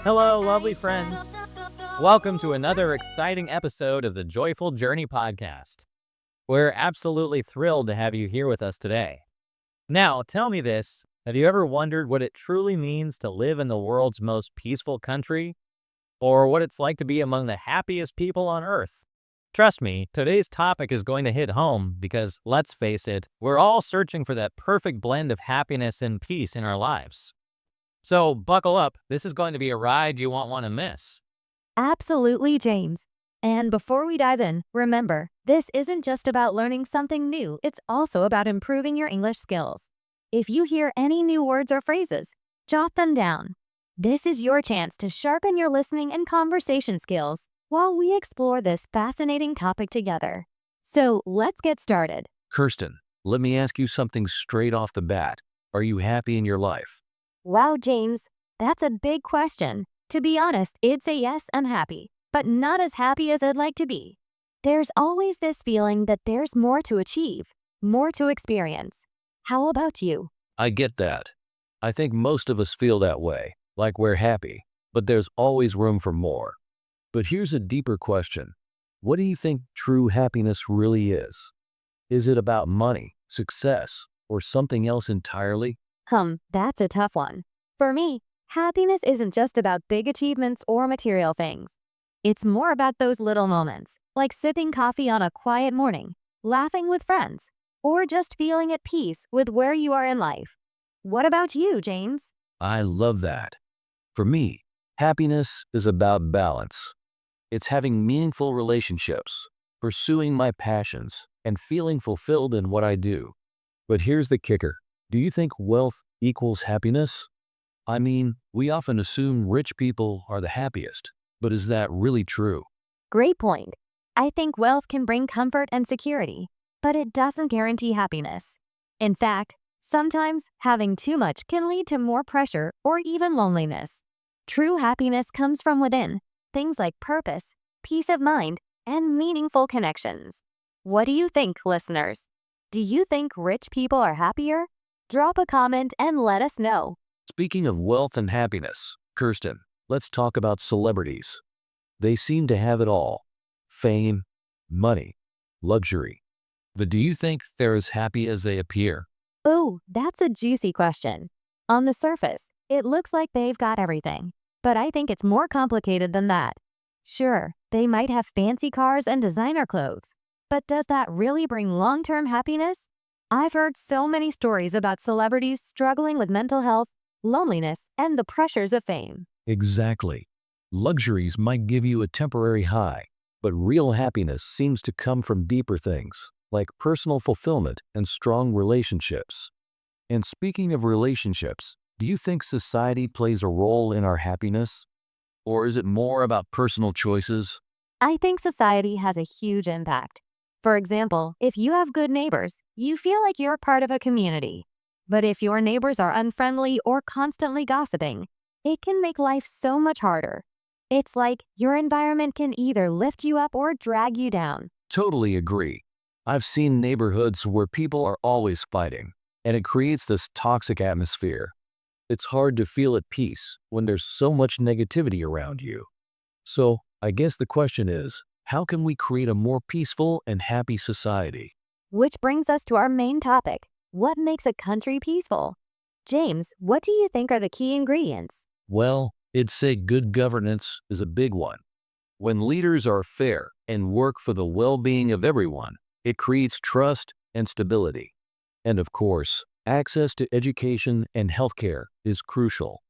Hello, lovely friends. Welcome to another exciting episode of the Joyful Journey podcast. We're absolutely thrilled to have you here with us today. Now, tell me this. Have you ever wondered what it truly means to live in the world's most peaceful country? Or what it's like to be among the happiest people on earth? Trust me, today's topic is going to hit home because, let's face it, we're all searching for that perfect blend of happiness and peace in our lives. So, buckle up. This is going to be a ride you won't want to miss. Absolutely, James. And before we dive in, remember, this isn't just about learning something new, it's also about improving your English skills. If you hear any new words or phrases, jot them down. This is your chance to sharpen your listening and conversation skills while we explore this fascinating topic together. So let's get started. Kirsten, let me ask you something straight off the bat. Are you happy in your life? Wow, James, that's a big question. To be honest, I'd say yes, I'm happy, but not as happy as I'd like to be. There's always this feeling that there's more to achieve, more to experience. How about you? I get that. I think most of us feel that way, like we're happy, but there's always room for more. But here's a deeper question. What do you think true happiness really is? Is it about money, success, or something else entirely? That's a tough one. For me, happiness isn't just about big achievements or material things. It's more about those little moments, like sipping coffee on a quiet morning, laughing with friends, or just feeling at peace with where you are in life. What about you, James? I love that. For me, happiness is about balance. It's having meaningful relationships, pursuing my passions, and feeling fulfilled in what I do. But here's the kicker. Do you think wealth equals happiness? I mean, we often assume rich people are the happiest, but is that really true? Great point. I think wealth can bring comfort and security, but it doesn't guarantee happiness. In fact, sometimes having too much can lead to more pressure or even loneliness. True happiness comes from within, things like purpose, peace of mind, and meaningful connections. What do you think, listeners? Do you think rich people are happier? Drop a comment and let us know. Speaking of wealth and happiness, Kirsten, let's talk about celebrities. They seem to have it all. Fame, money, luxury. But do you think they're as happy as they appear? Ooh, that's a juicy question. On the surface, it looks like they've got everything, but I think it's more complicated than that. Sure, they might have fancy cars and designer clothes, but does that really bring long-term happiness? I've heard so many stories about celebrities struggling with mental health, loneliness, and the pressures of fame. Exactly. Luxuries might give you a temporary high, but real happiness seems to come from deeper things, like personal fulfillment and strong relationships. And speaking of relationships, do you think society plays a role in our happiness? Or is it more about personal choices? I think society has a huge impact. For example, if you have good neighbors, you feel like you're part of a community. But if your neighbors are unfriendly or constantly gossiping, it can make life so much harder. It's like your environment can either lift you up or drag you down. Totally agree. I've seen neighborhoods where people are always fighting, and it creates this toxic atmosphere. It's hard to feel at peace when there's so much negativity around you. So, I guess the question is, how can we create a more peaceful and happy society? Which brings us to our main topic. What makes a country peaceful? James, what do you think are the key ingredients? Well, I'd say good governance is a big one. When leaders are fair and work for the well-being of everyone, it creates trust and stability. And of course, access to education and healthcare is crucial.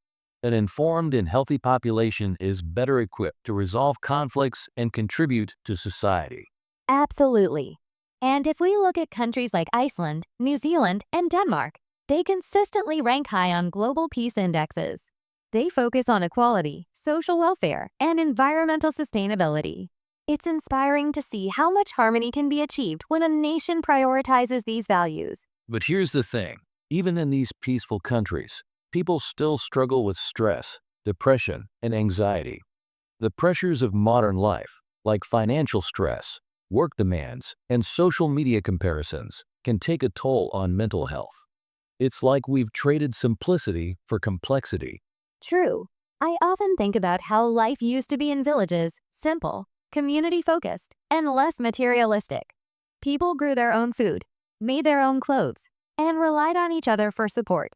An informed and healthy population is better equipped to resolve conflicts and contribute to society. Absolutely. And if we look at countries like Iceland, New Zealand, and Denmark, they consistently rank high on global peace indexes. They focus on equality, social welfare, and environmental sustainability. It's inspiring to see how much harmony can be achieved when a nation prioritizes these values. But here's the thing, even in these peaceful countries, people still struggle with stress, depression, and anxiety. The pressures of modern life, like financial stress, work demands, and social media comparisons, can take a toll on mental health. It's like we've traded simplicity for complexity. True. I often think about how life used to be in villages, simple, community-focused, and less materialistic. People grew their own food, made their own clothes, and relied on each other for support.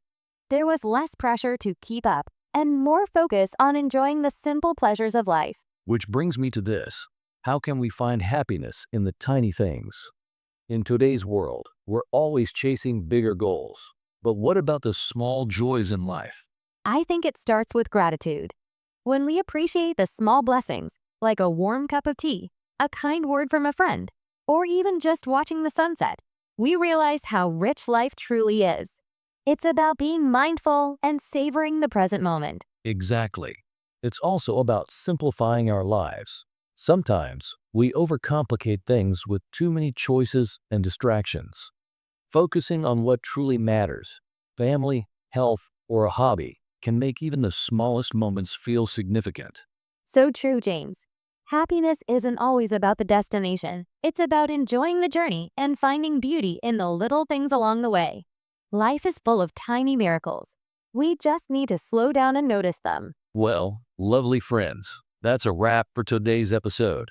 There was less pressure to keep up and more focus on enjoying the simple pleasures of life. Which brings me to this. How can we find happiness in the tiny things? In today's world, we're always chasing bigger goals. But what about the small joys in life? I think it starts with gratitude. When we appreciate the small blessings, like a warm cup of tea, a kind word from a friend, or even just watching the sunset, we realize how rich life truly is. It's about being mindful and savoring the present moment. Exactly. It's also about simplifying our lives. Sometimes we overcomplicate things with too many choices and distractions. Focusing on what truly matters, family, health, or a hobby, can make even the smallest moments feel significant. So true, James. Happiness isn't always about the destination. It's about enjoying the journey and finding beauty in the little things along the way. Life is full of tiny miracles. We just need to slow down and notice them. Well, lovely friends, that's a wrap for today's episode.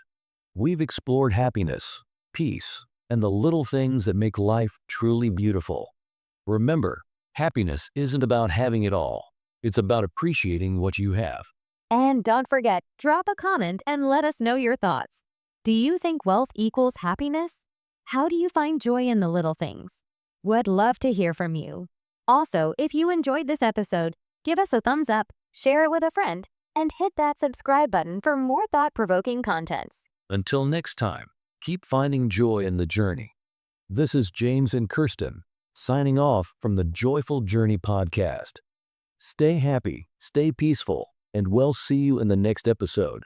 We've explored happiness, peace, and the little things that make life truly beautiful. Remember, happiness isn't about having it all. It's about appreciating what you have. And don't forget, drop a comment and let us know your thoughts. Do you think wealth equals happiness? How do you find joy in the little things? Would love to hear from you. Also, if you enjoyed this episode, give us a thumbs up, share it with a friend, and hit that subscribe button for more thought-provoking contents. Until next time, keep finding joy in the journey. This is James and Kirsten, signing off from the Joyful Journey podcast. Stay happy, stay peaceful, and we'll see you in the next episode.